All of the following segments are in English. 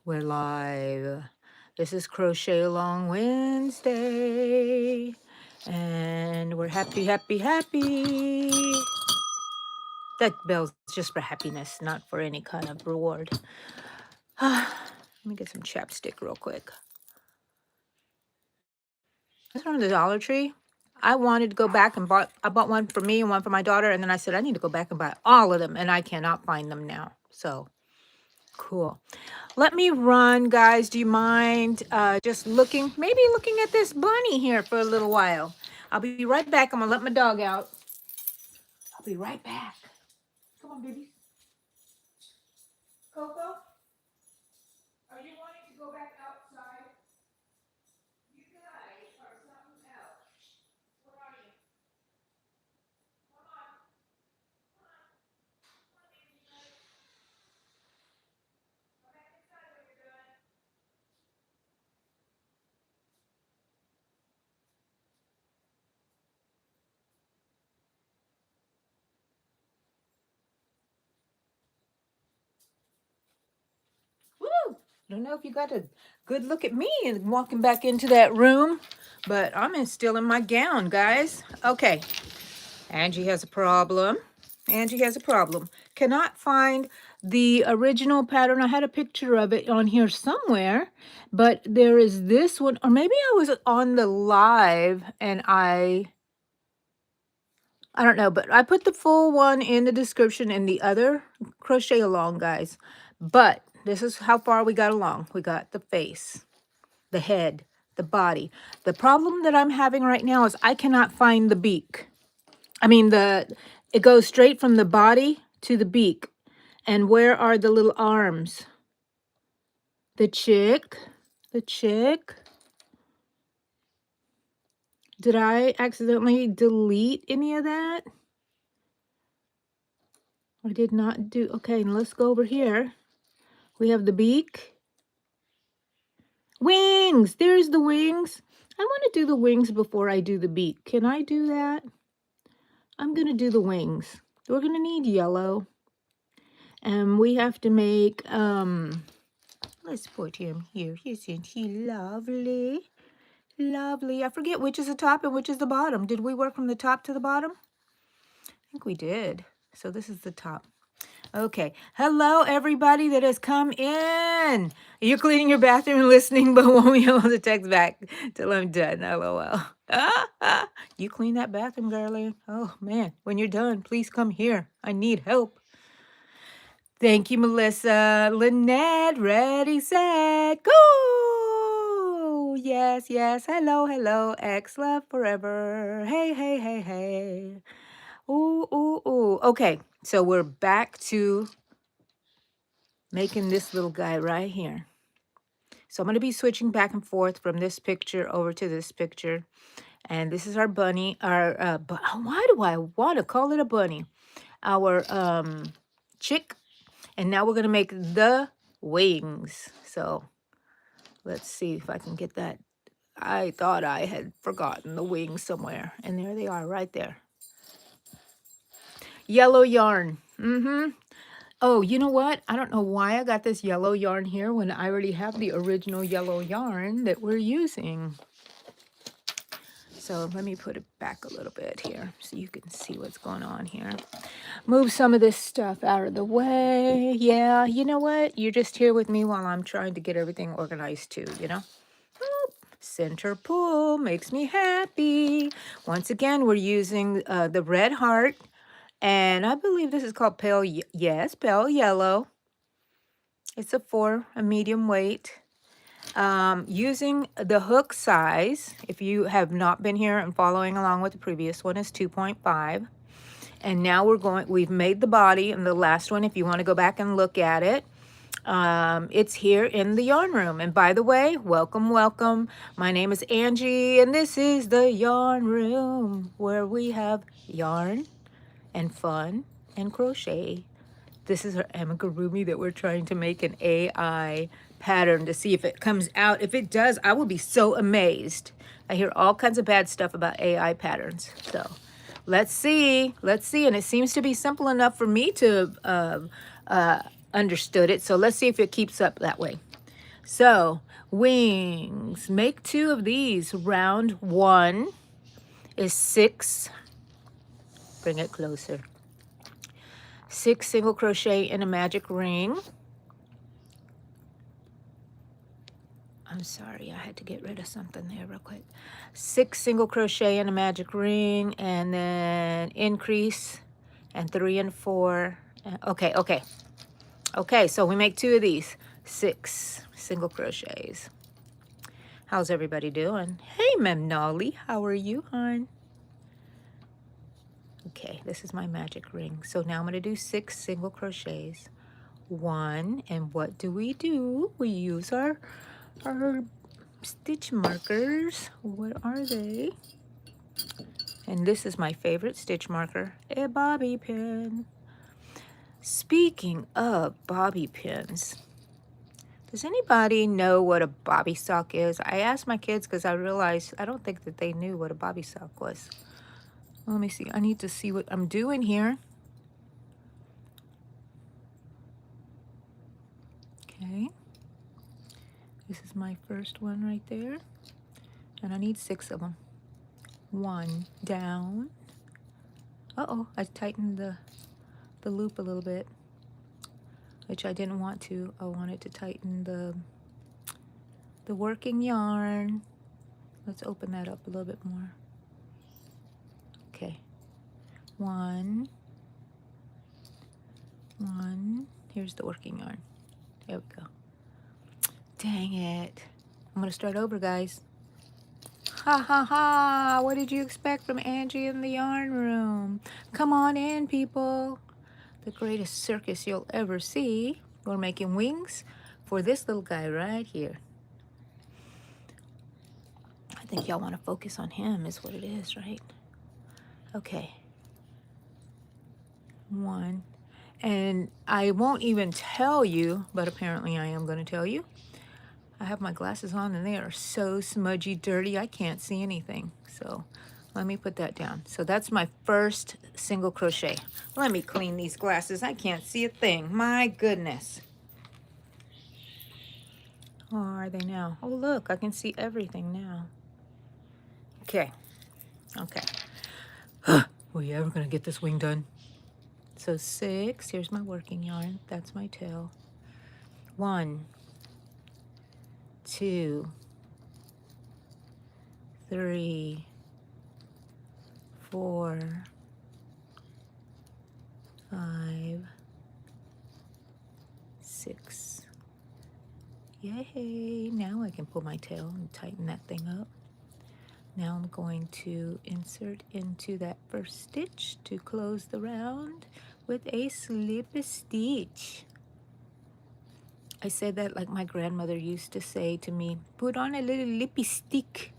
We're live. This is Crochet Along Wednesday. And we're happy, happy, happy. That bell's just for happiness, not for any kind of reward. Let me get some chapstick real quick. It's from the Dollar Tree. I wanted to go back and I bought one for me and one for my daughter. And then I said, I need to go back and buy all of them. And I cannot find them now. So cool. Let me run, guys. Do you mind just maybe looking at this bunny here for a little while? I'll be right back. I'm going to let my dog out. I'll be right back. Come on, baby. Coco, are you wanting to go back outside? You guys are something else. Where are you? Come on. Come on. Come on, baby. Come back inside when you're done. Woo! I don't know if you got a good look at me and walking back into that room, but still in my gown, guys. Okay, Angie has a problem. Angie has a problem. Cannot find the original pattern. I had a picture of it on here somewhere, but there is this one, or maybe I was on the live and I don't know, but I put the full one in the description in the other Crochet Along, guys. But this is how far we got along. We got the face, the head, the body. The problem that I'm having right now is I cannot find the beak. I mean, it goes straight from the body to the beak. And where are the little arms? The chick. Did I accidentally delete any of that? I did not do. Okay, let's go over here. We have the beak. Wings. There's the wings. I want to do the wings before I do the beak. Can I do that? I'm going to do the wings. We're going to need yellow. And we have to make, let's put him here. Isn't he lovely? Lovely. I forget which is the top and which is the bottom. Did we work from the top to the bottom? I think we did. So this is the top. Okay. Hello, everybody that has come in. You're cleaning your bathroom and listening, but won't be able to text back till I'm done. LOL. You clean that bathroom, girlie. Oh, man. When you're done, please come here. I need help. Thank you, Melissa. Lynette, ready, set, go! Yes, yes. Hello, hello. X love forever. Hey, hey, hey, hey. Ooh, ooh, ooh. Okay, so we're back to making this little guy right here. So I'm going to be switching back and forth from this picture over to this picture. And this is our bunny. Why do I want to call it a bunny? Our chick. And now we're going to make the wings. So let's see if I can get that. I thought I had forgotten the wings somewhere. And there they are right there. Yellow yarn. Oh, you know what? I don't know why I got this yellow yarn here when I already have the original yellow yarn that we're using. So let me put it back a little bit here so you can see what's going on here. Move some of this stuff out of the way. Yeah, you know what? You're just here with me while I'm trying to get everything organized too, you know? Center pull makes me happy. Once again, we're using the red heart. And I believe this is called pale yellow. It's a medium weight. Using the hook size, if you have not been here and following along with the previous one, is 2.5. And now we've made the body, and the last one, if you want to go back and look at it, it's here in the yarn room. And by the way, welcome, welcome. My name is Angie, and this is the yarn room where we have yarn and fun and crochet. This is our amigurumi that we're trying to make an AI pattern to see if it comes out. If it does, I will be so amazed. I hear all kinds of bad stuff about AI patterns. So let's see. And it seems to be simple enough for me to understood it. So let's see if it keeps up that way. So, wings. Make 2 of these. Round 1 is 6. Bring it closer. 6 single crochet in a magic ring. I'm sorry, I had to get rid of something there real quick. 6 single crochet in a magic ring, and then increase, and 3 and 4. Okay, so we make 2 of these. 6 single crochets. How's everybody doing? Hey, Memnolly, how are you, hon? Okay, this is my magic ring. So now I'm going to do 6 single crochets. 1, and what do? We use our stitch markers. What are they? And this is my favorite stitch marker, a bobby pin. Speaking of bobby pins, does anybody know what a bobby sock is? I asked my kids because I realized I don't think that they knew what a bobby sock was. Let me see. I need to see what I'm doing here. Okay. This is my first one right there. And I need 6 of them. 1 down. Uh-oh, I tightened the loop a little bit, which I didn't want to. I wanted to tighten the working yarn. Let's open that up a little bit more. Okay. 1. Here's the working yarn. There we go. Dang it. I'm gonna start over, guys. Ha ha ha! What did you expect from Angie in the yarn room? Come on in, people. The greatest circus you'll ever see. We're making wings for this little guy right here. I think y'all want to focus on him is what it is, right? Okay. 1. And I won't even tell you, but apparently I am going to tell you. I have my glasses on and they are so smudgy, dirty, I can't see anything. So let me put that down. So that's my first single crochet. Let me clean these glasses. I can't see a thing. My goodness. Oh, are they now? Oh, look, I can see everything now. Okay. We ever gonna get this wing done? So 6, here's my working yarn. That's my tail. 1, 2, 3, 4, 5, 6. Yay! Now I can pull my tail and tighten that thing up. Now I'm going to insert into that first stitch to close the round with a slip stitch. I said that like my grandmother used to say to me, put on a little lippy stick.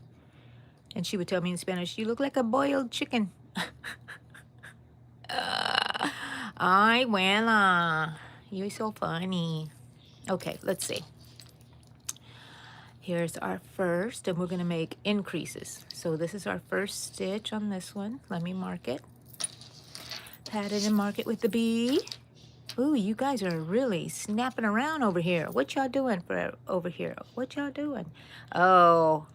And she would tell me in Spanish, you look like a boiled chicken. Ay, abuela, you're so funny. Okay, let's see. Here's our first, and we're going to make increases. So this is our first stitch on this one. Let me mark it. Pat it and mark it with the B. Ooh, you guys are really snapping around over here. What y'all doing over here? What y'all doing? Oh.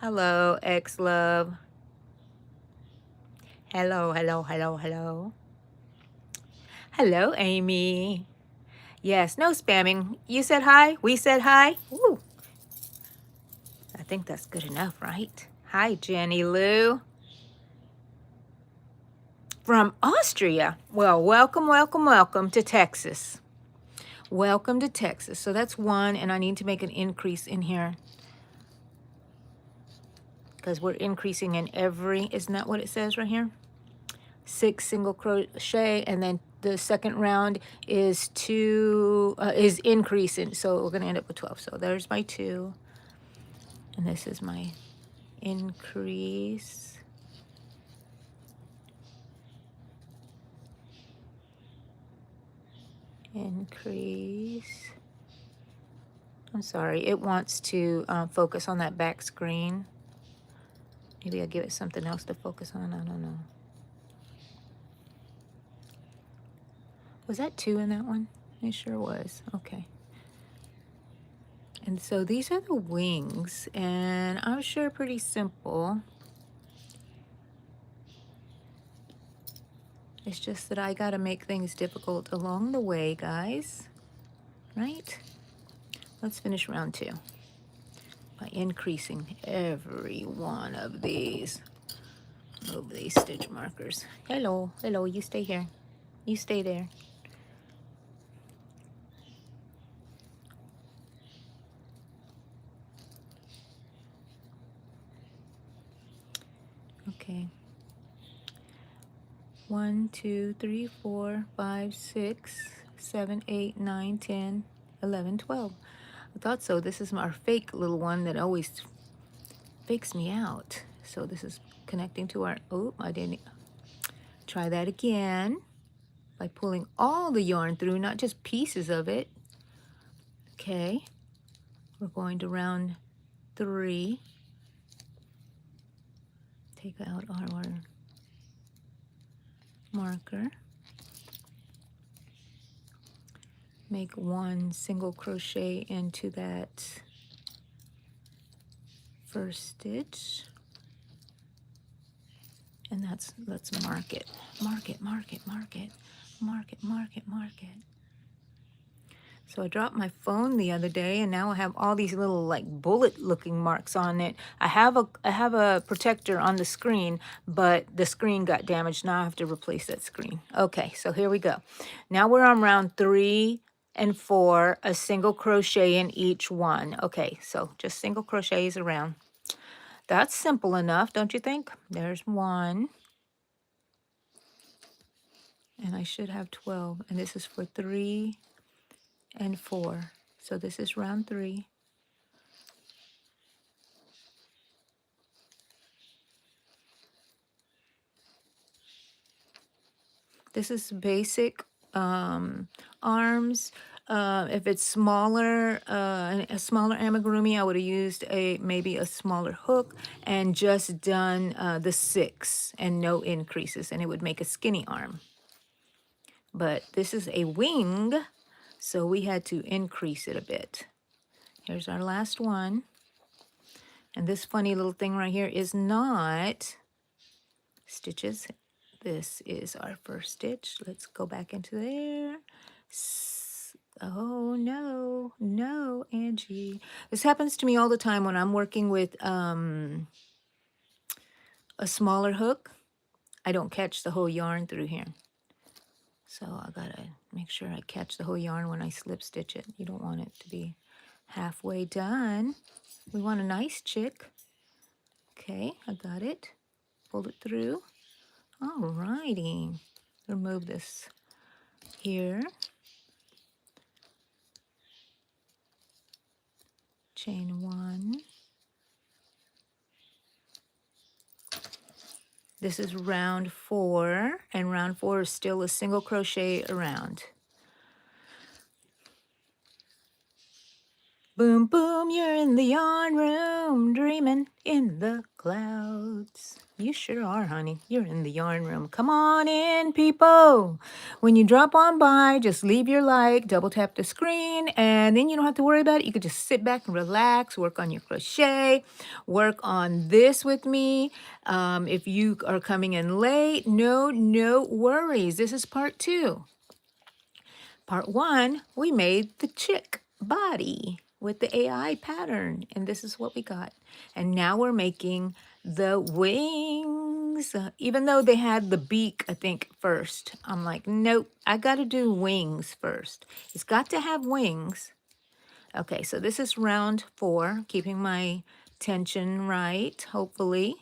Hello, ex-love. Hello. Hello, Amy. Yes, no spamming. You said hi. We said hi. Ooh. I think that's good enough, right? Hi, Jenny Lou. From Austria. Well, welcome to Texas. Welcome to Texas. So that's 1, and I need to make an increase in here because we're increasing in every, isn't that what it says right here? 6 single crochet, and then the second round is increasing. So we're going to end up with 12. So there's my 2, and this is my increase. Increase. I'm sorry, it wants to focus on that back screen. Maybe I'll give it something else to focus on. I don't know. Was that 2 in that one? It sure was. Okay. And so these are the wings, and I'm sure pretty simple. It's just that I gotta make things difficult along the way, guys, right? Let's finish round 2 by increasing every one of these. Move these stitch markers. Hello, hello, you stay here. You stay there. Okay. 1, 2, 3, 4, 5, 6, 7, 8, 9, 10, 11, 12. I thought so. This is our fake little one that always fakes me out. So this is connecting to our, oh, I didn't, try that again by pulling all the yarn through, not just pieces of it. Okay, we're going to round 3. Take out our marker. Make 1 single crochet into that first stitch. And that's, let's mark it. Mark it, mark it, mark it, mark it, mark it, mark it. So I dropped my phone the other day, and now I have all these little like bullet looking marks on it. I have a protector on the screen, but the screen got damaged. Now I have to replace that screen. Okay, so here we go. Now we're on round 3 and 4, a single crochet in each one. Okay, so just single crochets around. That's simple enough, don't you think? There's 1. And I should have 12. And this is for 3 and 4. So this is round 3. This is basic arms. If it's smaller, a smaller amigurumi, I would have used maybe a smaller hook and just done the 6 and no increases, and it would make a skinny arm. But this is a wing, so we had to increase it a bit. Here's our last one. And this funny little thing right here is not stitches. This is our first stitch. Let's go back into there. Oh, no, no, Angie. This happens to me all the time when I'm working with a smaller hook. I don't catch the whole yarn through here. So I gotta make sure I catch the whole yarn when I slip stitch it. You don't want it to be halfway done. We want a nice chick. Okay, I got it. Pull it through. All righty. Remove this here. Chain 1. This is round 4, and round 4 is still a single crochet around. Boom, boom, you're in the yarn room, dreaming in the clouds. You sure are, honey. You're in the yarn room. Come on in, people. When you drop on by, just leave your like, double tap the screen, and then you don't have to worry about it. You could just sit back and relax, work on your crochet, work on this with me. If you are coming in late, no worries. This is part 2. Part 1, we made the chick body with the AI pattern, and this is what we got. And now we're making the wings. Even though they had the beak, I think, first. I'm like, nope, I got to do wings first. It's got to have wings. Okay, so this is round 4, keeping my tension right, hopefully.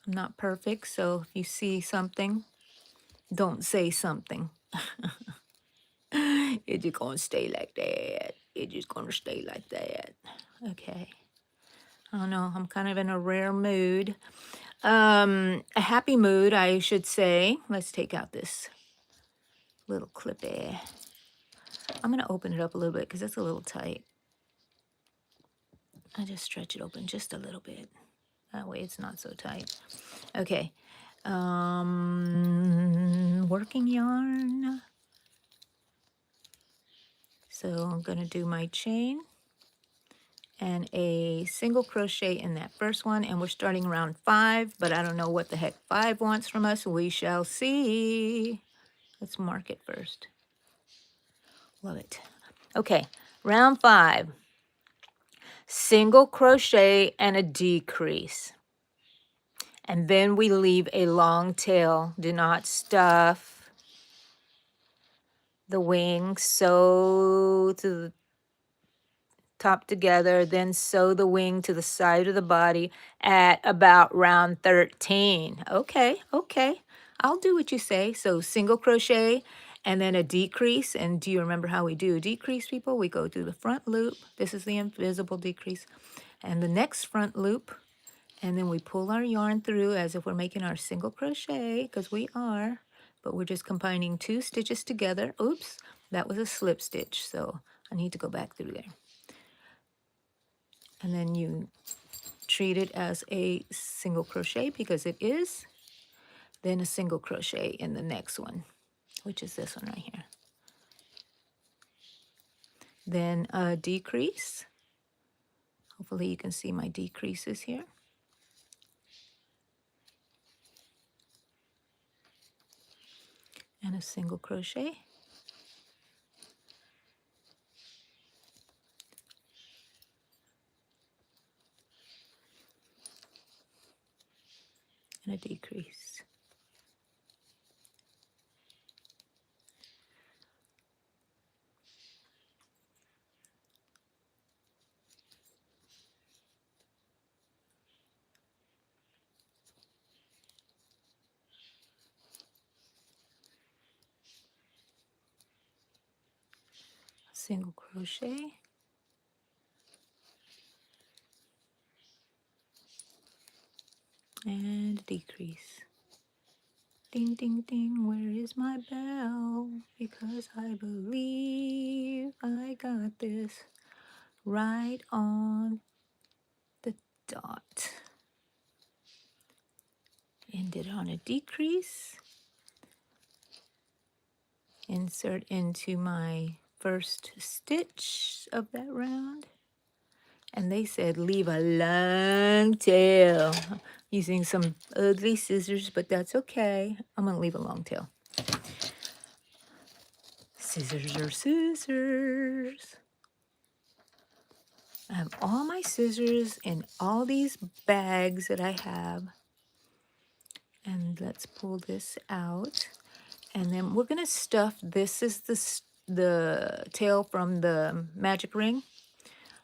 I'm not perfect, so if you see something, don't say something. It's just gonna stay like that. It's just gonna stay like that. Okay. I don't know. I'm kind of in a rare mood. A happy mood, I should say. Let's take out this little clippy. I'm gonna open it up a little bit because it's a little tight. I just stretch it open just a little bit. That way it's not so tight. Okay. Working yarn. So I'm gonna do my chain. and a single crochet in that first one, and we're starting round 5, but I don't know what the heck 5 wants from us. We shall see. Let's mark it first. Love it. Okay, round 5. Single crochet and a decrease. And then we leave a long tail. Do not stuff the wings. Sew to the top together, then sew the wing to the side of the body at about round 13. Okay, okay. I'll do what you say. So single crochet and then a decrease. And do you remember how we do a decrease, people? We go through the front loop. This is the invisible decrease. And the next front loop. And then we pull our yarn through as if we're making our single crochet, because we are. But we're just combining 2 stitches together. Oops, that was a slip stitch. So I need to go back through there. And then you treat it as a single crochet because it is, then a single crochet in the next one, which is this one right here. Then a decrease. Hopefully you can see my decreases here. And a single crochet. And a decrease. Single crochet. And a decrease. Ding, ding, ding, where is my bell? Because I believe I got this right on the dot. Ended on a decrease. Insert into my first stitch of that round. And they said leave a long tail. Using some ugly scissors, but that's okay. I'm going to leave a long tail. Scissors are scissors. I have all my scissors in all these bags that I have. And let's pull this out. And then we're going to stuff, this is the tail from the magic ring.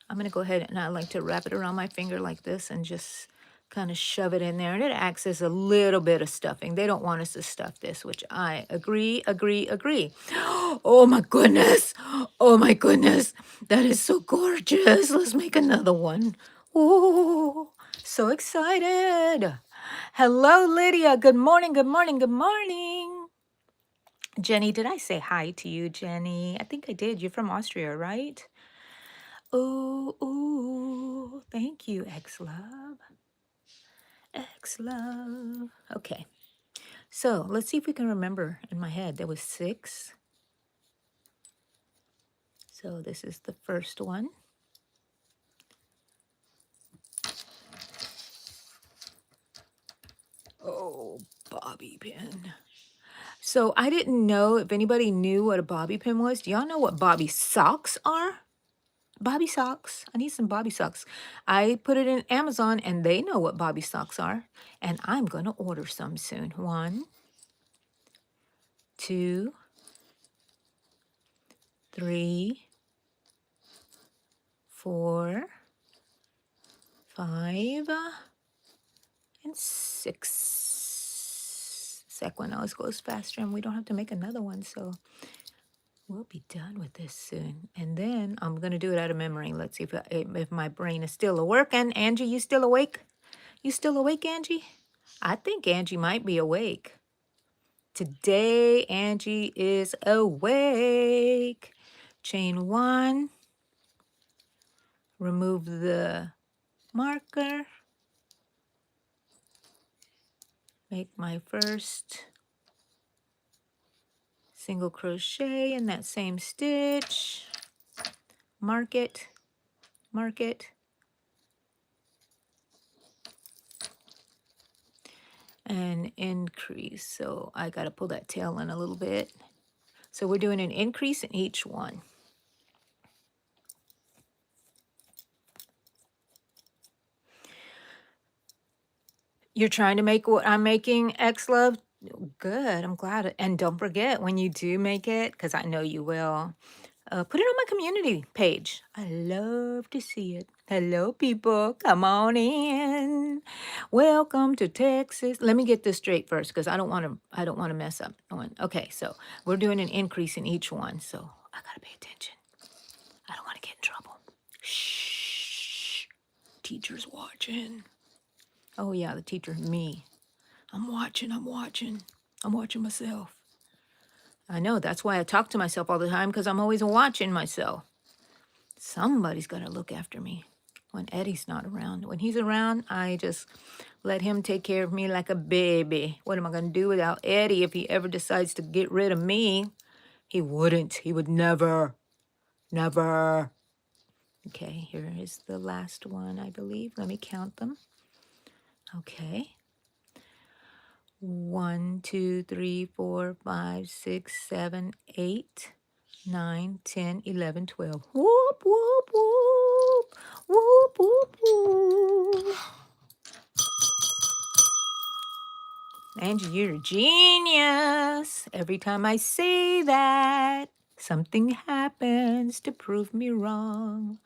I'm going to go ahead and I like to wrap it around my finger like this and just kind of shove it in there. And it acts as a little bit of stuffing. They don't want us to stuff this, which I agree. Oh my goodness. Oh my goodness. That is so gorgeous. Let's make another one. Oh, so excited. Hello, Lydia. Good morning, good morning, good morning. Jenny, did I say hi to you, Jenny? I think I did. You're from Austria, right? Oh, thank you, X-Love. X-Love. Okay, so let's see if we can remember in my head. There was 6. So this is the first one. Oh, bobby pin. So I didn't know if anybody knew what a bobby pin was. Do y'all know what bobby socks are? Bobby socks. I need some bobby socks. I put it in Amazon and they know what bobby socks are. And I'm going to order some soon. 1, 2, 3, 4, 5, and 6. Sec one always goes faster and we don't have to make another one. So we'll be done with this soon. And then I'm going to do it out of memory. Let's see if my brain is still working. Angie, you still awake? You still awake, Angie? I think Angie might be awake. Today, Angie is awake. Chain 1. Remove the marker. Make my first single crochet in that same stitch. Mark it. Mark it. and increase. So I got to pull that tail in a little bit. So we're doing an increase in each one. You're trying to make what I'm making, X-Love? Good, I'm glad. And don't forget, when you do make it, because I know you will, put it on my community page. I love to see it. Hello, people. Come on in. Welcome to Texas. Let me get this straight first, because I don't want to mess up one. Okay, so we're doing an increase in each one, so I gotta pay attention. I don't want to get in trouble. Shh. Teacher's watching. Oh yeah, the teacher, me. I'm watching myself. I know, that's why I talk to myself all the time, because I'm always watching myself. Somebody's got to look after me when Eddie's not around. When he's around, I just let him take care of me like a baby. What am I going to do without Eddie if he ever decides to get rid of me? He wouldn't. He would never. Never. Okay, here is the last one, I believe. Let me count them. Okay. 1, 2, 3, 4, 5, 6, 7, 8, 9, 10, 11, 12. Whoop, whoop, whoop. Whoop, whoop, whoop. Angie, you're a genius. Every time I say that, something happens to prove me wrong.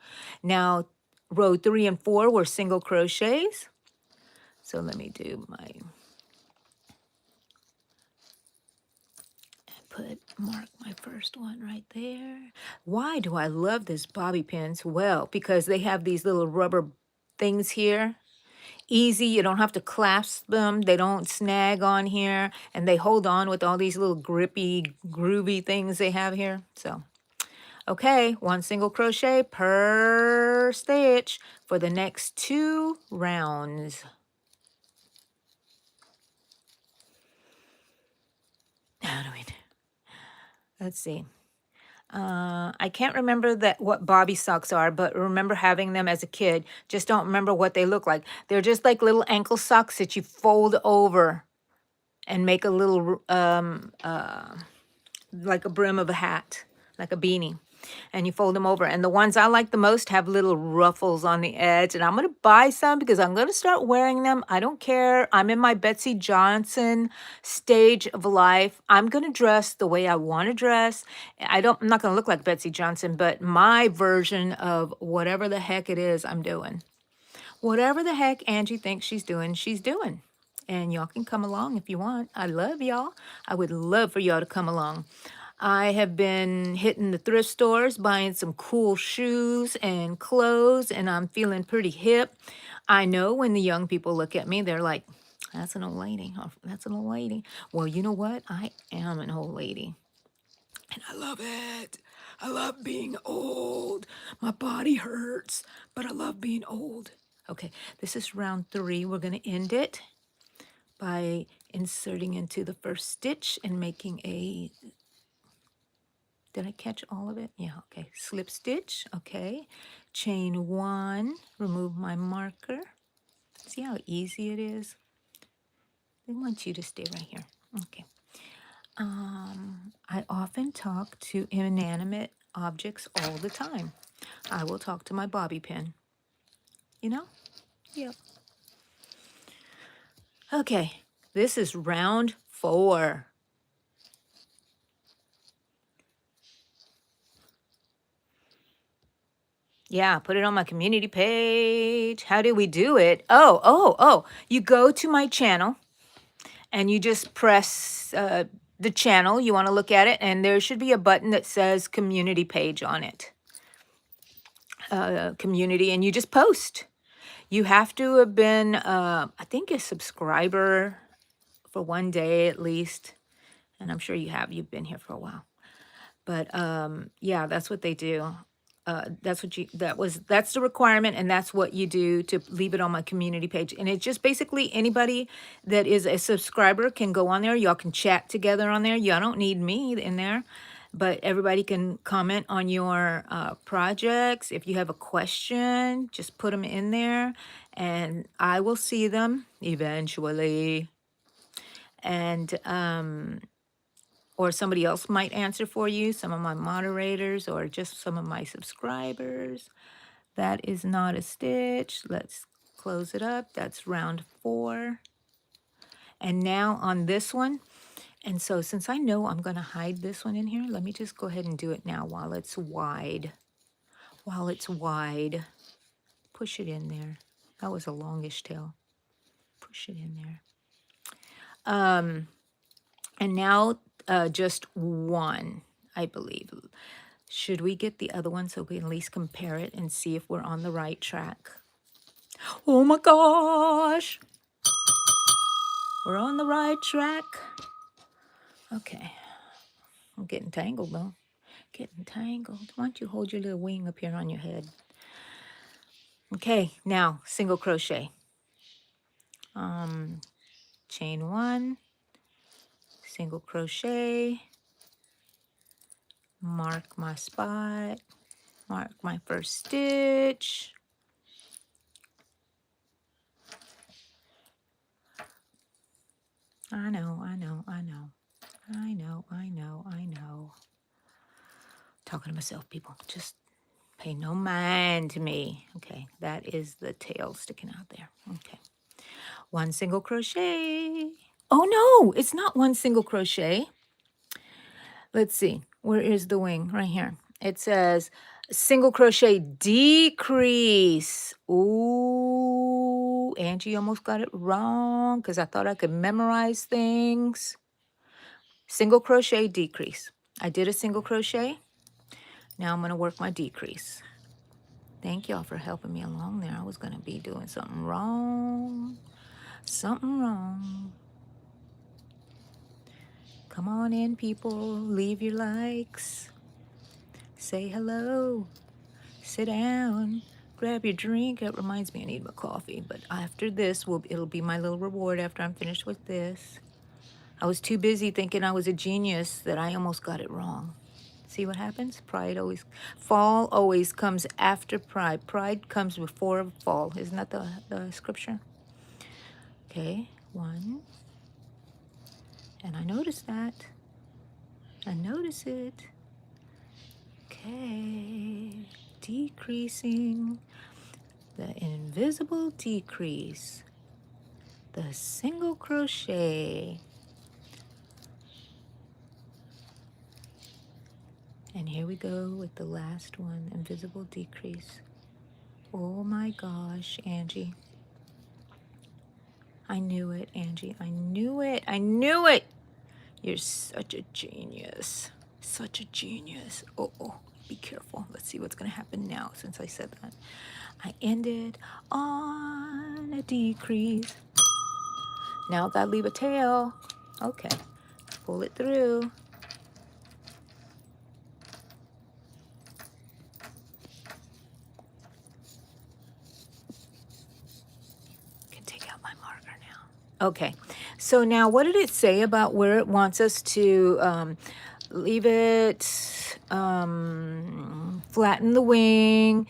Now, row 3 and 4 were single crochets. So let me do my... mark my first one right there. Why do I love this bobby pins? Well, because they have these little rubber things here. Easy, you don't have to clasp them. They don't snag on here, and they hold on with all these little grippy, groovy things they have here. So, okay, 1 single crochet per stitch for the next 2 rounds. How do we do? Let's see. I can't remember what bobby socks are, but remember having them as a kid. Just don't remember what they look like. They're just like little ankle socks that you fold over and make a little, like a brim of a hat, like a beanie. And you fold them over. And the ones I like the most have little ruffles on the edge. And I'm going to buy some because I'm going to start wearing them. I don't care. I'm in my Betsy Johnson stage of life. I'm going to dress the way I want to dress. I'm not going to look like Betsy Johnson, but my version of whatever the heck it is I'm doing. Whatever the heck Angie thinks she's doing, she's doing. And y'all can come along if you want. I love y'all. I would love for y'all to come along. I have been hitting the thrift stores, buying some cool shoes and clothes, and I'm feeling pretty hip. I know when the young people look at me, they're like, that's an old lady. Oh, that's an old lady. Well, you know what? I am an old lady. And I love it. I love being old. My body hurts, but I love being old. Okay, this is round 3. We're going to end it by inserting into the first stitch and making a... Did I catch all of it? Yeah, okay. Slip stitch, okay. Chain 1, remove my marker. See how easy it is? They want you to stay right here. Okay. I often talk to inanimate objects all the time. I will talk to my bobby pin. You know? Yep. Okay, this is round 4. Yeah, put it on my community page. How do we do it? Oh. You go to my channel and you just press the channel. You want to look at it, and there should be a button that says community page on it. Community, and you just post. You have to have been, I think, a subscriber for 1 day at least. And I'm sure you have. You've been here for a while. But yeah, that's what they do. That's the requirement, and that's what you do to leave it on my community page. And it's just basically anybody that is a subscriber can go on there. Y'all can chat together on there. Y'all don't need me in there, but everybody can comment on your projects. If you have a question, just put them in there, and I will see them eventually. and or somebody else might answer for you, some of my moderators or just some of my subscribers. That is not a stitch. Let's close it up. That's round 4. And now on this one, and so since I know I'm going to hide this one in here, let me just go ahead and do it now while it's wide. While it's wide, push it in there. That was a longish tail. Push it in there. And now just one, I believe. Should we get the other one so we can at least compare it and see if we're on the right track? Oh my gosh! We're on the right track. Okay. I'm getting tangled though. Getting tangled. Why don't you hold your little wing up here on your head? Okay, now single crochet. Chain 1, single crochet, mark my spot, mark my first stitch. I know. Talking to myself, people. Just pay no mind to me. Okay, that is the tail sticking out there. Okay. 1 single crochet. Oh no, it's not 1 single crochet. Let's see. Where is the wing? Right here. It says single crochet decrease. Ooh, Angie almost got it wrong because I thought I could memorize things. Single crochet decrease. I did a single crochet. Now I'm going to work my decrease. Thank y'all for helping me along there. I was going to be doing something wrong. Something wrong. Come on in, people. Leave your likes. Say hello. Sit down. Grab your drink. It reminds me I need my coffee. But after this, it'll be my little reward after I'm finished with this. I was too busy thinking I was a genius that I almost got it wrong. See what happens? Fall always comes after pride. Pride comes before fall. Isn't that the scripture? Okay, 1. And I noticed that. I notice it. Okay, decreasing. The invisible decrease. The single crochet. And here we go with the last one, invisible decrease. Oh my gosh, Angie. I knew it, Angie. I knew it. I knew it. You're such a genius. Such a genius. Oh, be careful. Let's see what's going to happen now since I said that. I ended on a decrease. Now I've got to leave a tail. Okay. Pull it through. Okay, so now what did it say about where it wants us to leave it, flatten the wing,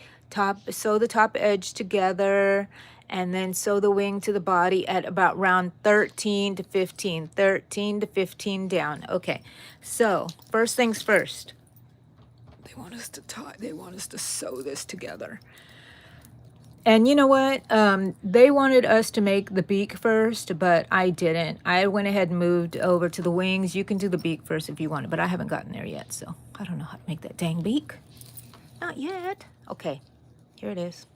sew the top edge together, and then sew the wing to the body at about round 13 to 15, 13 to 15 down. Okay, so first things first, they want us to sew this together. And you know what? They wanted us to make the beak first, but I didn't. I went ahead and moved over to the wings. You can do the beak first if you want it, but I haven't gotten there yet, so I don't know how to make that dang beak. Not yet. Okay, here it is.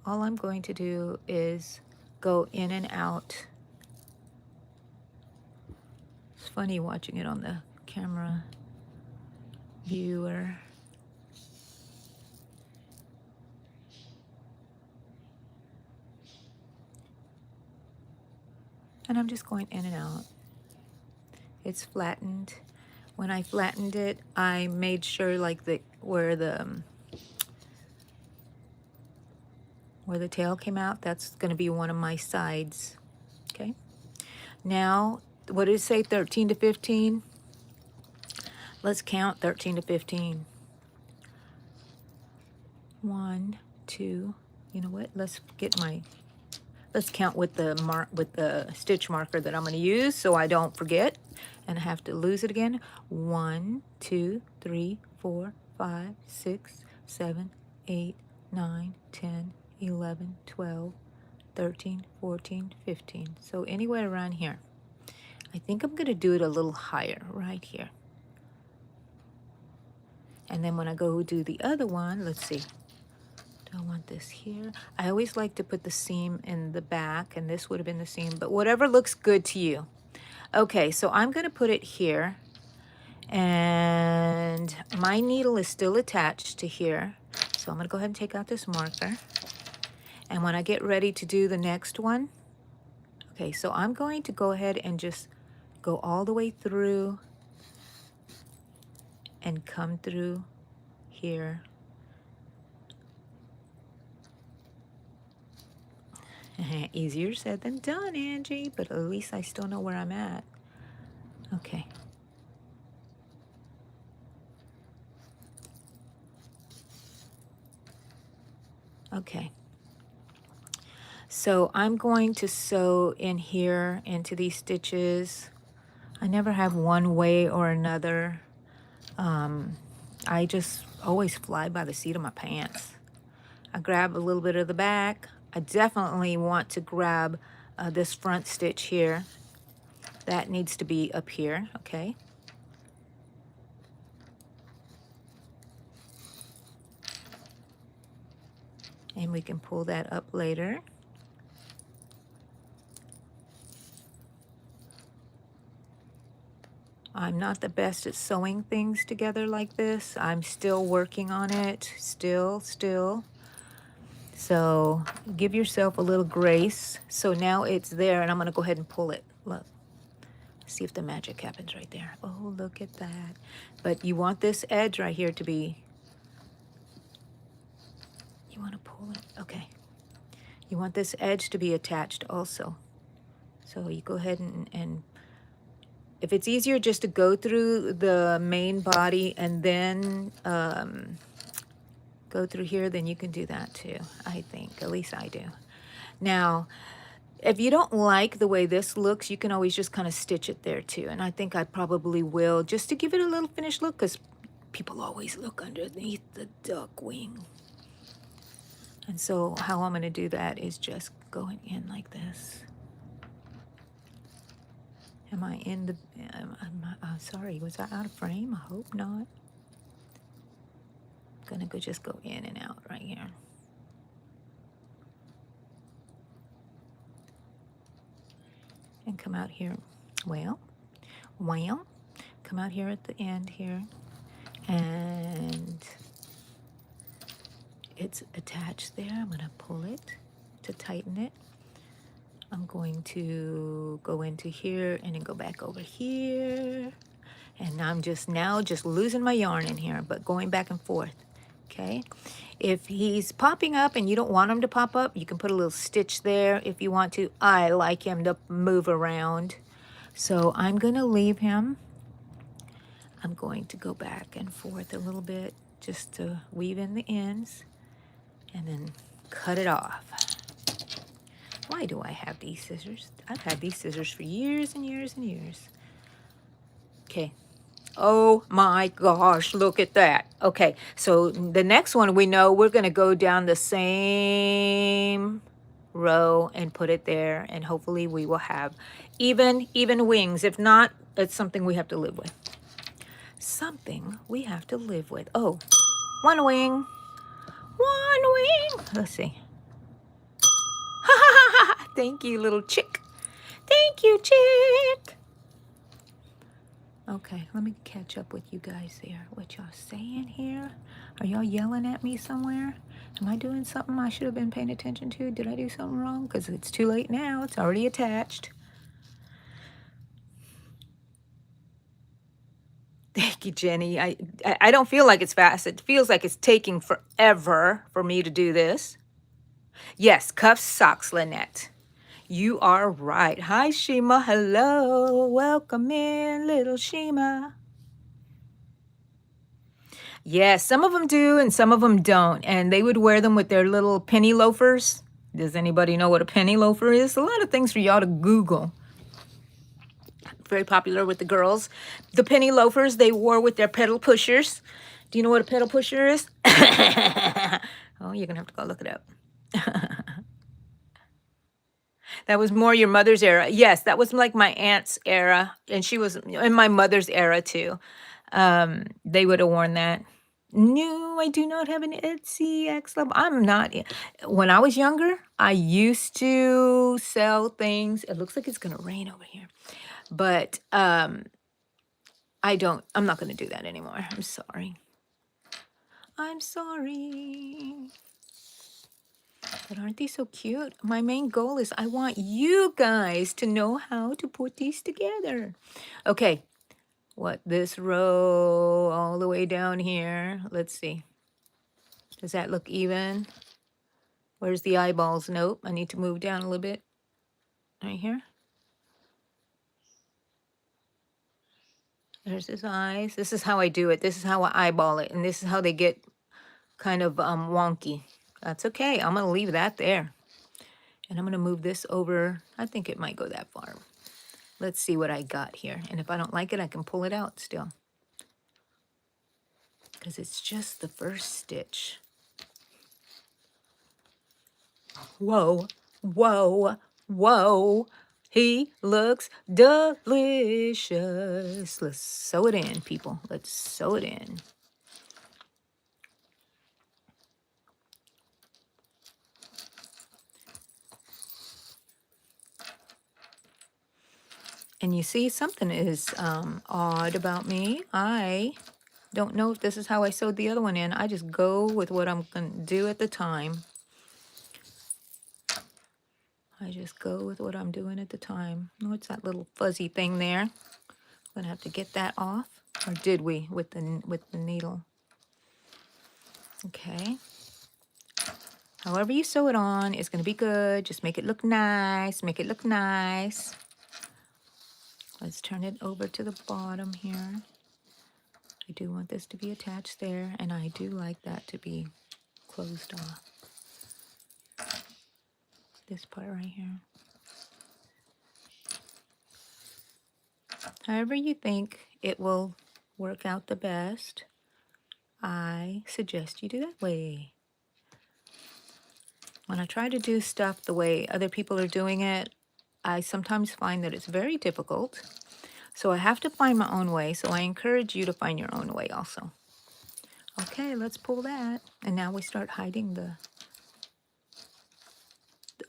All I'm going to do is go in and out. It's funny watching it on the camera viewer. And I'm just going in and out. It's flattened. When I flattened it, I made sure like where the tail came out, that's going to be one of my sides. Okay. Now, what did it say? 13 to 15. Let's count 13 to 15. 1, 2. You know what? Let's Let's count with the stitch marker that I'm going to use so I don't forget and I have to lose it again. 1, 2, 3, 4, 5, 6, 7, 8, 9, 10, 11, 12, 13, 14, 15. So anywhere around here. I think I'm going to do it a little higher right here. And then when I go do the other one, let's see. Do I want this here? I always like to put the seam in the back, and this would have been the seam, but whatever looks good to you. Okay, so I'm going to put it here, and my needle is still attached to here. So I'm going to go ahead and take out this marker. And when I get ready to do the next one, okay, so I'm going to go ahead and just go all the way through and come through here. Easier said than done, Angie, but at least I still know where I'm at. Okay. Okay. So I'm going to sew in here into these stitches. I never have one way or another. I just always fly by the seat of my pants. I grab a little bit of the back. I definitely want to grab this front stitch here. That needs to be up here, okay? And we can pull that up later. I'm not the best at sewing things together like this. I'm still working on it, still. So give yourself a little grace. So now it's there, and I'm gonna go ahead and pull it. Look, see if the magic happens right there. Oh, look at that. But you want this edge right here to be, you wanna pull it, okay. You want this edge to be attached also. So you go ahead and if it's easier just to go through the main body and then go through here, then you can do that too, I think. At least I do. Now, if you don't like the way this looks, you can always just kind of stitch it there too. And I think I probably will, just to give it a little finished look, because people always look underneath the duck wing. And so how I'm going to do that is just going in like this. Am I in the, sorry, was I out of frame? I hope not. I'm gonna just go in and out right here. And come out here, well, come out here at the end here. And it's attached there. I'm gonna pull it to tighten it. I'm going to go into here and then go back over here. And I'm now just losing my yarn in here, but going back and forth, okay? If he's popping up and you don't want him to pop up, you can put a little stitch there if you want to. I like him to move around. So I'm gonna leave him. I'm going to go back and forth a little bit just to weave in the ends and then cut it off. Why do I have these scissors? I've had these scissors for years and years and years. Okay. Oh my gosh, look at that. Okay, so the next one we know we're going to go down the same row and put it there, and hopefully we will have even wings. If not, it's something we have to live with. Something we have to live with. Oh, one wing. One wing. Let's see. Thank you, little chick. Thank you, chick. Okay, let me catch up with you guys there. What y'all saying here? Are y'all yelling at me somewhere? Am I doing something I should have been paying attention to? Did I do something wrong? Because it's too late now. It's already attached. Thank you, Jenny. I don't feel like it's fast. It feels like it's taking forever for me to do this. Yes, cuffs, socks, Lynette. You are right. Hi, Shima. Hello. Welcome in, little Shima. Yes, some of them do and some of them don't. And they would wear them with their little penny loafers Does anybody know what a penny loafer is? A lot of things for y'all to Google. Very popular with the girls. The penny loafers they wore with their pedal pushers. Do you know what a pedal pusher is? Oh, you're going to have to go look it up. That was more your mother's era. Yes, that was like my aunt's era. And she was in my mother's era too. They would have worn that. No, I do not have an Etsy X Love. I'm not. When I was younger, I used to sell things. It looks like it's going to rain over here. But I'm not going to do that anymore. I'm sorry. I'm sorry. But aren't these so cute? My main goal is I want you guys to know how to put these together. Okay. What, this row all the way down here? Let's see. Does that look even? Where's the eyeballs? Nope. I need to move down a little bit. Right here. There's his eyes. This is how I do it. This is how I eyeball it. And this is how they get kind of wonky. That's okay. I'm going to leave that there. And I'm going to move this over. I think it might go that far. Let's see what I got here. And if I don't like it, I can pull it out still. Because it's just the first stitch. Whoa, whoa, whoa. He looks delicious. Let's sew it in, people. Let's sew it in. And you see, something is odd about me. I don't know if this is how I sewed the other one in. I just go with what I'm going to do at the time. I just go with what I'm doing at the time. Oh, it's that little fuzzy thing there. I'm going to have to get that off. Or did we with the needle? Okay. However you sew it on, it's going to be good. Just make it look nice. Make it look nice. Let's turn it over to the bottom here. I do want this to be attached there, and I do like that to be closed off. This part right here. However you think it will work out the best, I suggest you do that way. When I try to do stuff the way other people are doing it, I sometimes find that it's very difficult. So I have to find my own way. So I encourage you to find your own way also. Okay, let's pull that. And now we start hiding the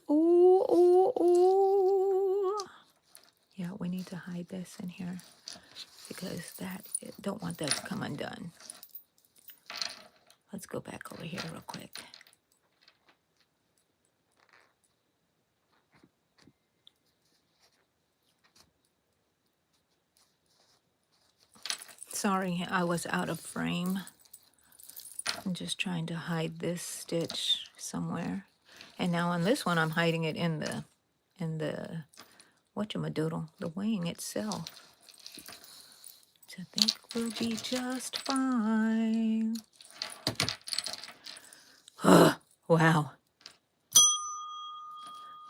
ooh, ooh, ooh. Yeah, we need to hide this in here because don't want that to come undone. Let's go back over here real quick. Sorry, I was out of frame. I'm just trying to hide this stitch somewhere. And now on this one, I'm hiding it in the whatchamadoodle, the wing itself. Which I think will be just fine. Wow.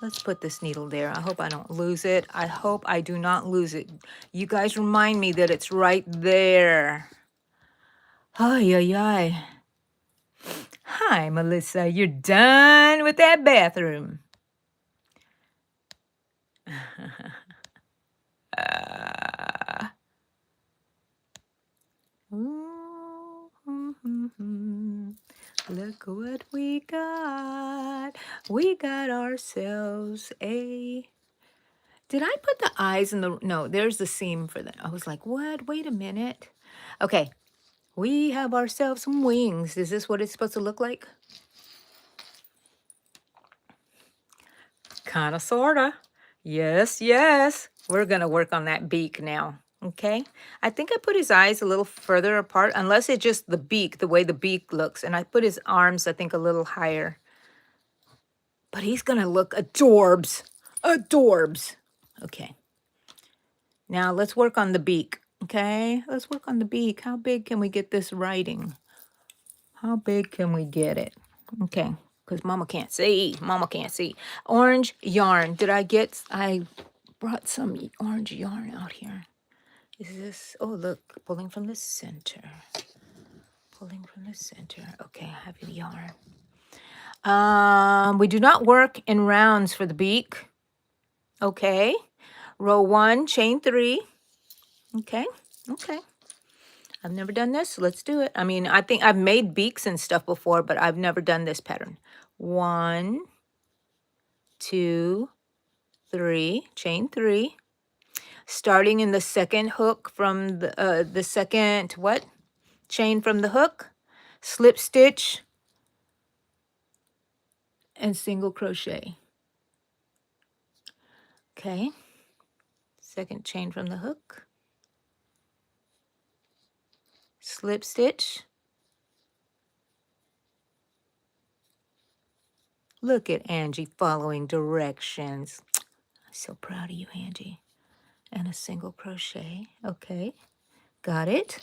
Let's put this needle there. I hope I don't lose it. I hope I do not lose it. You guys remind me that it's right there. Ay, ay, ay. Hi, Melissa. You're done with that bathroom. Look what we got. We got ourselves a... Did I put the eyes in the... No, there's the seam for that. I was like, what? Wait a minute. Okay. We have ourselves some wings. Is this what it's supposed to look like? Kind of, sort of. Yes, yes. We're going to work on that beak now. Okay. I think I put his eyes a little further apart, unless it's just the beak, the way the beak looks. And I put his arms, I think, a little higher. But he's going to look adorbs. Adorbs. Okay. Now let's work on the beak. Okay. Let's work on the beak. How big can we get this writing? How big can we get it? Okay. because Mama can't see. Mama can't see. Orange yarn. I brought some orange yarn out here. Is this, oh look, pulling from the center. Pulling from the center. Okay, I have the yarn. We do not work in rounds for the beak. Okay. Row 1, chain 3. Okay. Okay. I've never done this. So let's do it. I mean, I think I've made beaks and stuff before, but I've never done this pattern. 1, 2, 3, chain 3. Starting in the second hook from the second what? Chain from the hook, slip stitch, and single crochet. Okay. Second chain from the hook, slip stitch. Look at Angie following directions. I'm so proud of you, Angie. And a single crochet. Okay, got it.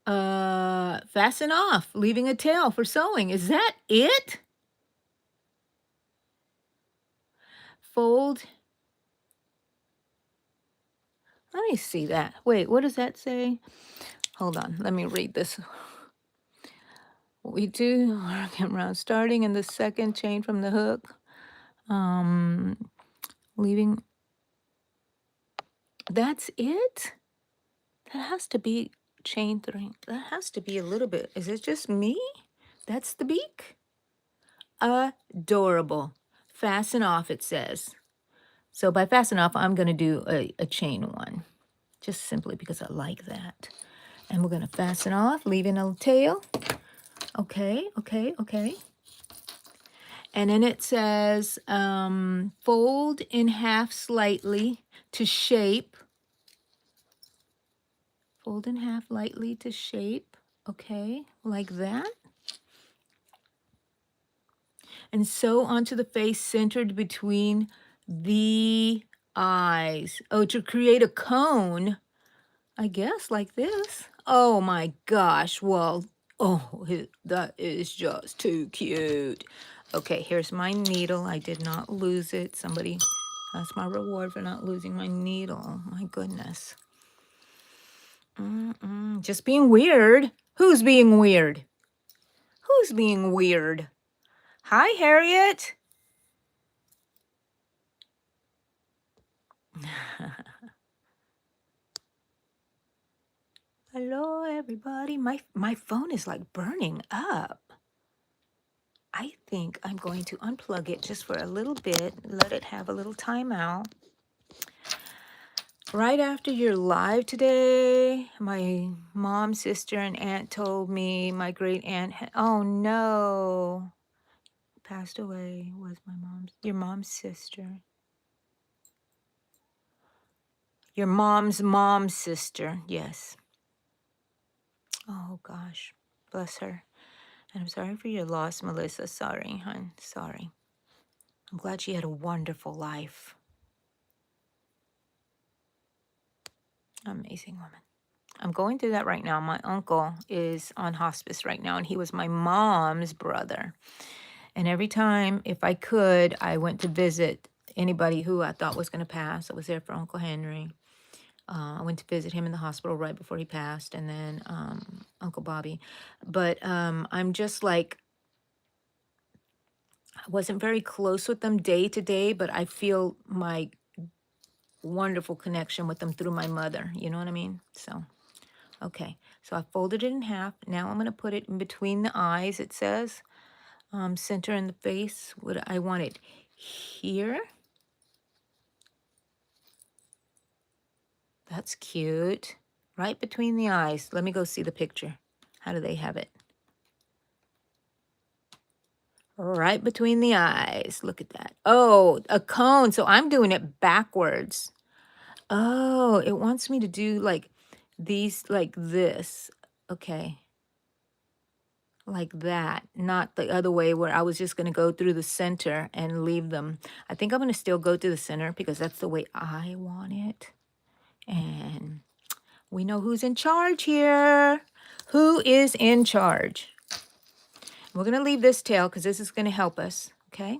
Fasten off, leaving a tail for sewing. Is that it? Fold. Let me see that. Wait, what does that say? Hold on, let me read this. What we do, working around, starting in the second chain from the hook, leaving. That's it? That has to be chain 3. That has to be a little bit. Is it just me? That's the beak? Adorable. Fasten off, it says. So by fasten off, I'm going to do a chain 1, just simply because I like that. And we're going to fasten off, leaving a tail. Okay, okay, okay. And then it says, fold in half slightly to shape. Fold in half lightly to shape. Okay, like that. And sew onto the face centered between the eyes. Oh, to create a cone, I guess, like this. Oh my gosh, well, oh, that is just too cute. Okay, here's my needle. I did not lose it. Somebody, that's my reward for not losing my needle. My goodness. Just being weird. Who's being weird? Who's being weird? Hi, Harriet. Hello, everybody. My phone is like burning up. I think I'm going to unplug it just for a little bit, let it have a little timeout. Right after your live today, my mom, sister, and aunt told me my great aunt oh no, passed away. Was your mom's sister. Your mom's sister, yes. Oh gosh, bless her. And I'm sorry for your loss, Melissa. Sorry, hon. Sorry. I'm glad she had a wonderful life. Amazing woman. I'm going through that right now. My uncle is on hospice right now, and he was my mom's brother. And every time, if I could, I went to visit anybody who I thought was going to pass. I was there for Uncle Henry. I went to visit him in the hospital right before he passed, and then Uncle Bobby. But I'm just like, I wasn't very close with them day to day, but I feel my wonderful connection with them through my mother. You know what I mean? So, okay. So I folded it in half. Now I'm going to put it in between the eyes, it says. Center in the face. I want it here. That's cute. Right between the eyes. Let me go see the picture. How do they have it? Right between the eyes. Look at that. Oh, a cone. So I'm doing it backwards. Oh, it wants me to do like these, like this. Okay. Like that. Not the other way where I was just going to go through the center and leave them. I think I'm going to still go through the center because that's the way I want it. And we know who's in charge here. Who is in charge? We're going to leave this tail because this is going to help us, okay?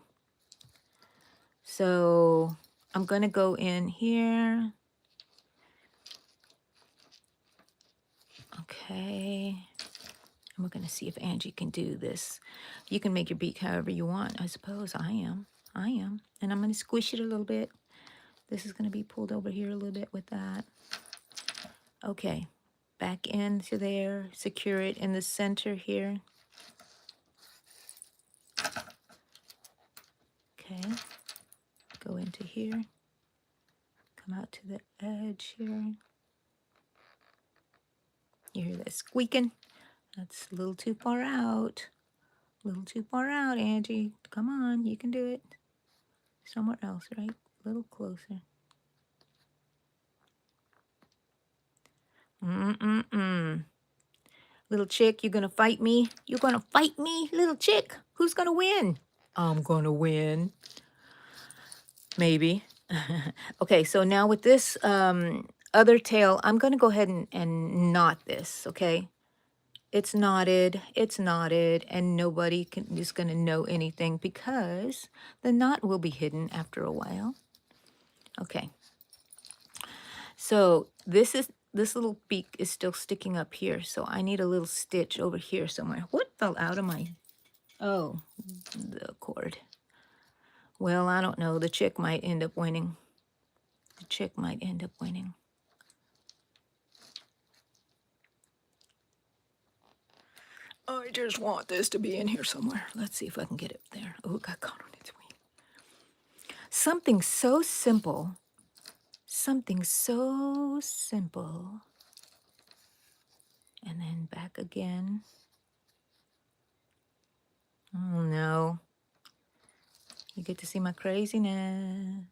So I'm going to go in here. Okay. And we're going to see if Angie can do this. You can make your beak however you want, I suppose. I am. And I'm going to squish it a little bit. This is going to be pulled over here a little bit with that. Okay. Back into there. Secure it in the center here. Okay. Go into here. Come out to the edge here. You hear that squeaking? That's a little too far out. A little too far out, Angie. Come on, you can do it. Somewhere else, right? A little closer. Little chick, you gonna fight me? You gonna fight me, little chick? Who's gonna win? I'm gonna win. Maybe. Okay, so now with this other tail, I'm gonna go ahead and knot this, okay? It's knotted, and nobody is gonna know anything because the knot will be hidden after a while. Okay. So this little beak is still sticking up here, so I need a little stitch over here somewhere. What fell out of my... Oh, the cord. Well, I don't know. The chick might end up winning. The chick might end up winning. I just want this to be in here somewhere. Let's see if I can get it there. Oh, it got caught on its wing. Something so simple. Something so simple. And then back again. Oh, no. You get to see my craziness.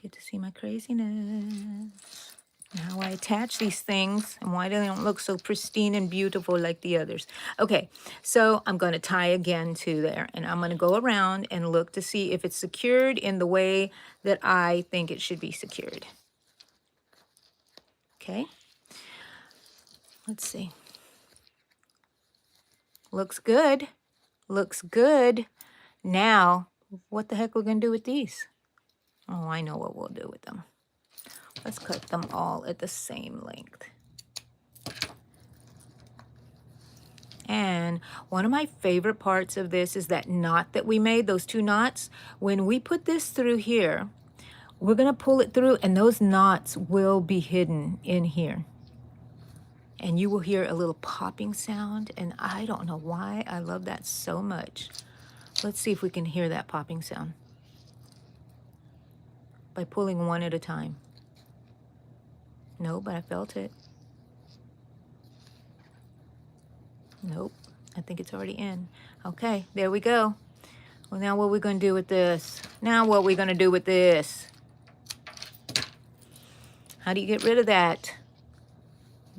Get to see my craziness. How I attach these things and why they don't look so pristine and beautiful like the others. Okay, so I'm going to tie again to there, and I'm going to go around and look to see if it's secured in the way that I think it should be secured. Okay, let's see. Looks good. Looks good. Now, what the heck we're going to do with these? Oh, I know what we'll do with them. Let's cut them all at the same length. And one of my favorite parts of this is that knot that we made, those two knots. When we put this through here, we're going to pull it through, and those knots will be hidden in here. And you will hear a little popping sound, and I don't know why I love that so much. Let's see if we can hear that popping sound by pulling one at a time. No, but I felt it. Nope, I think it's already in. Okay, there we go. Well, now what are we going to do with this? Now what are we going to do with this? How do you get rid of that?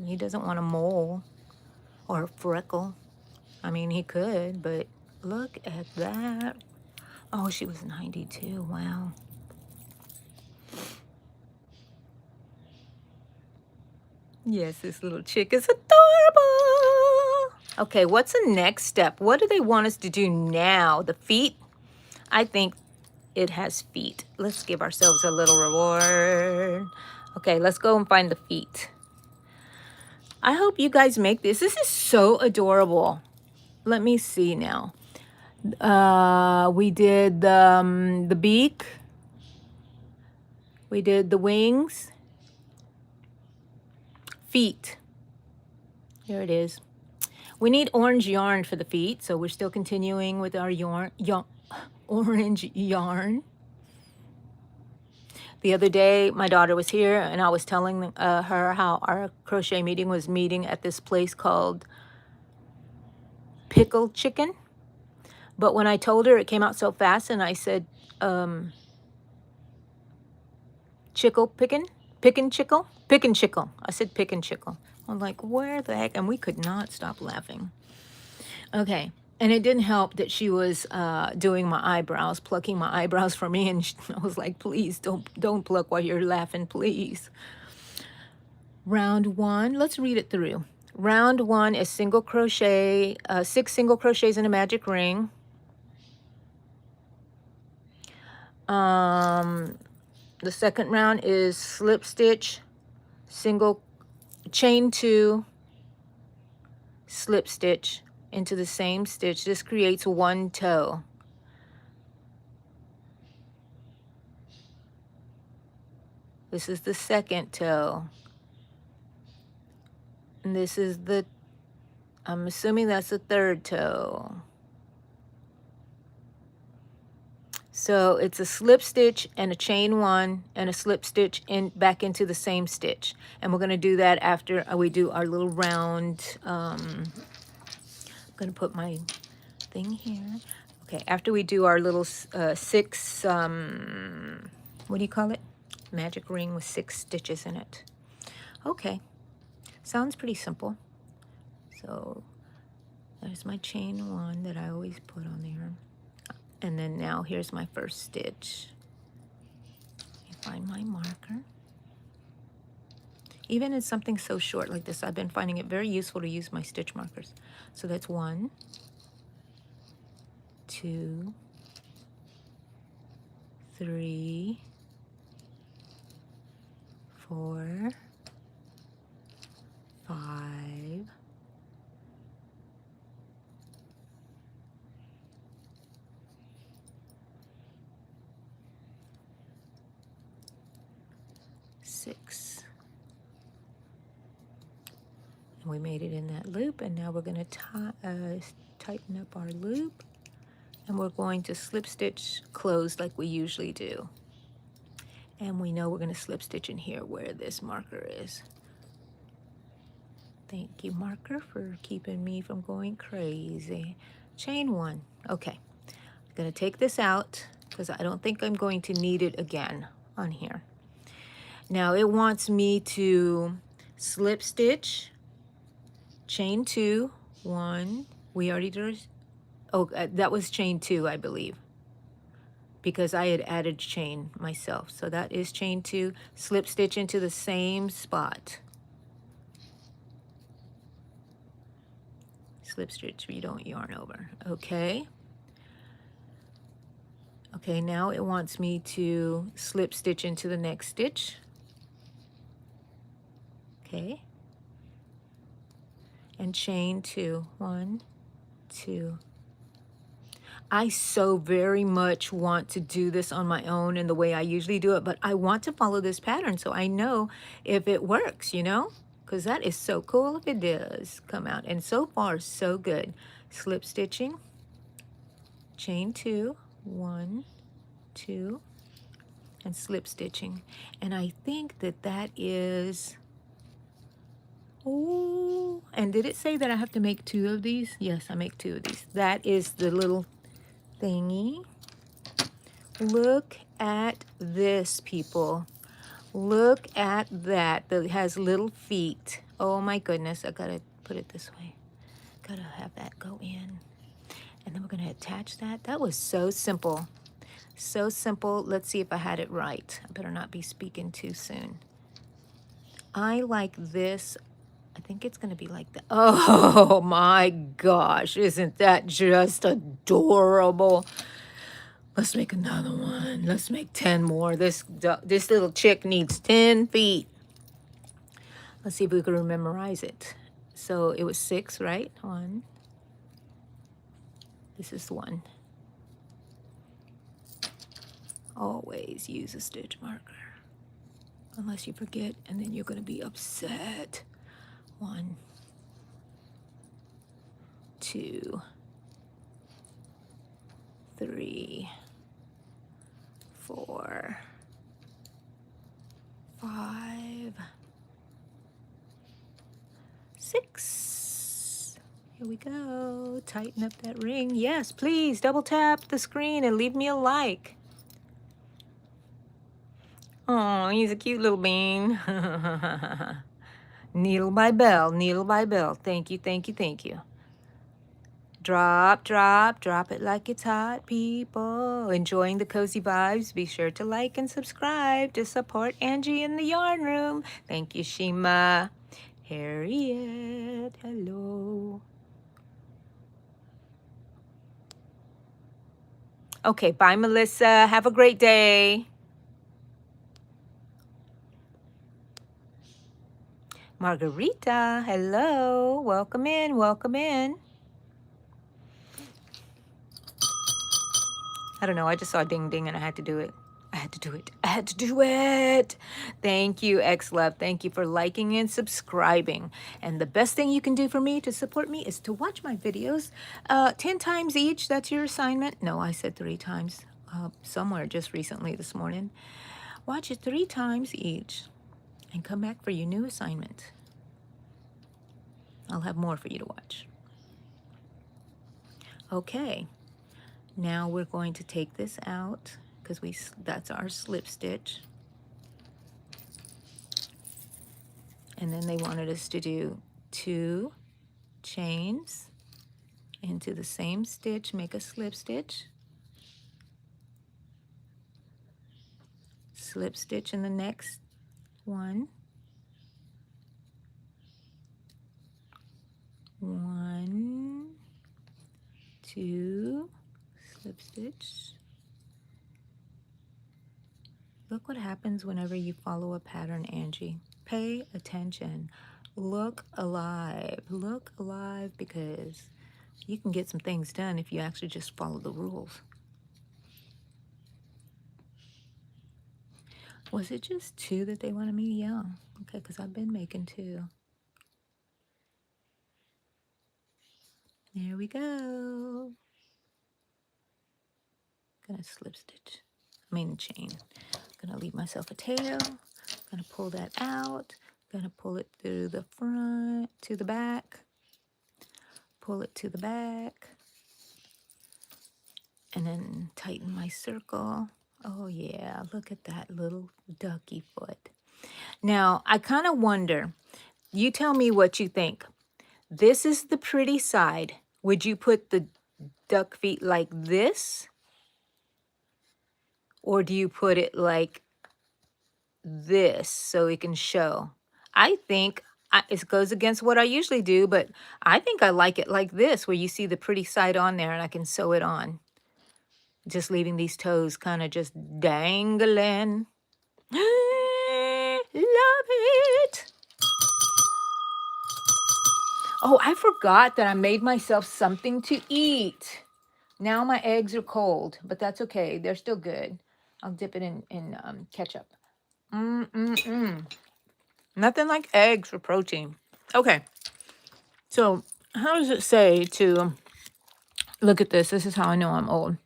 He doesn't want a mole or a freckle. I mean, he could, but look at that. Oh, she was 92. Wow. Yes, this little chick is adorable. Okay, what's the next step? What do they want us to do now? The feet? I think it has feet. Let's give ourselves a little reward. Okay, let's go and find the feet. I hope you guys make this. This is so adorable. Let me see now. We did the beak. We did the wings. Feet. There it is. We need orange yarn for the feet, so we're still continuing with our orange yarn. The other day, my daughter was here, and I was telling her how our crochet meeting was meeting at this place called Pickled Chicken. But when I told her, it came out so fast, and I said, chickle pickin'? Pickin' chickle? Pickin' chickle. I said pickin' chickle. I'm like, where the heck? And we could not stop laughing. Okay. And it didn't help that she was doing my eyebrows, plucking my eyebrows for me. And I was like, please, don't pluck while you're laughing, please. Round one. Let's read it through. Round 1 is single crochet, 6 single crochets in a magic ring. The second round is slip stitch, single chain 2, slip stitch into the same stitch. This creates 1 toe. This is the second toe. And this is the, I'm assuming that's the third toe. So it's a slip stitch and a chain 1 and a slip stitch in back into the same stitch. And we're going to do that after we do our little round. I'm going to put my thing here. Okay, after we do our little 6, what do you call it? Magic ring with 6 stitches in it. Okay, sounds pretty simple. So there's my chain 1 that I always put on there. And then now here's my first stitch. Let me find my marker. Even in something so short like this, I've been finding it very useful to use my stitch markers. So that's 1, 2, 3, 4, 5, 6. And we made it in that loop, and now we're going to tighten up our loop, and we're going to slip stitch close like we usually do. And we know we're going to slip stitch in here where this marker is. Thank you, marker, for keeping me from going crazy. Chain 1. Okay, I'm going to take this out because I don't think I'm going to need it again on here. Now it wants me to slip stitch, chain 2, 1. We already did. Oh, that was chain 2, I believe, because I had added chain myself. So that is chain 2, slip stitch into the same spot. Slip stitch, you don't yarn over. Okay. Okay, now it wants me to slip stitch into the next stitch. Okay. And chain 2, 1, 2. I so very much want to do this on my own in the way I usually do it, but I want to follow this pattern so I know if it works, you know? Because that is so cool if it does come out. And so far, so good. Slip stitching, chain 2, 1, 2, and slip stitching. And I think that that is, oh, and did it say that I have to make 2 of these? Yes, I make 2 of these. That is the little thingy. Look at this, people. Look at that. That has little feet. Oh my goodness, I gotta put it this way. Gotta have that go in. And then we're gonna attach that. That was so simple. So simple. Let's see if I had it right. I better not be speaking too soon. I like this. I think it's gonna be like that. Oh my gosh, isn't that just adorable? Let's make another one. Let's make 10 more. This little chick needs 10 feet. Let's see if we can memorize it. So it was 6, right? 1. This is 1. Always use a stitch marker. Unless you forget, and then you're going to be upset. 1, 2, 3, 4, 5, 6. Here we go. Tighten up that ring. Yes, please double tap the screen and leave me a like. Oh, he's a cute little bean. Needle by bell, needle by bell. Thank you, thank you, thank you. Drop, drop, drop it like it's hot, people. Enjoying the cozy vibes? Be sure to like and subscribe to support Angie in the yarn room. Thank you, Shima. Harriet, hello. Okay, bye, Melissa. Have a great day. Margarita, hello. Welcome in, welcome in. I don't know, I just saw ding ding and I had to do it. I had to do it. I had to do it. Thank you, X-Love. Thank you for liking and subscribing. And the best thing you can do for me to support me is to watch my videos 10 times each. That's your assignment. No, I said 3 times somewhere just recently this morning. Watch it 3 times each and come back for your new assignment. I'll have more for you to watch. Okay, now we're going to take this out because that's our slip stitch. And then they wanted us to do 2 chains into the same stitch, make a slip stitch, slip stitch in the next one, 1, 2, slip stitch. Look what happens whenever you follow a pattern, Angie. Pay attention. Look alive, because you can get some things done if you actually just follow the rules. Was it just 2 that they wanted me? Yeah. Okay, because I've been making 2. There we go. Gonna slip stitch. I mean chain. Gonna leave myself a tail. Gonna pull that out. Gonna pull it through the front to the back. Pull it to the back. And then tighten my circle. Oh yeah, look at that little ducky foot. Now, I kind of wonder, you tell me what you think. This is the pretty side. Would you put the duck feet like this? Or do you put it like this so it can show? I think it goes against what I usually do, but I think I like it like this, where you see the pretty side on there and I can sew it on. Just leaving these toes kind of just dangling. Love it. Oh, I forgot that I made myself something to eat. Now my eggs are cold, but that's okay. They're still good. I'll dip it in ketchup. Nothing like eggs for protein. Okay. So how does it say to, look at this. This is how I know I'm old.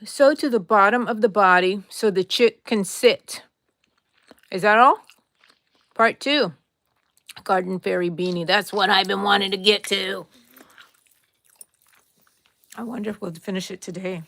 Sew to the bottom of the body so the chick can sit. Is that all? Part 2. Garden Fairy beanie. That's what I've been wanting to get to. I wonder if we'll finish it today.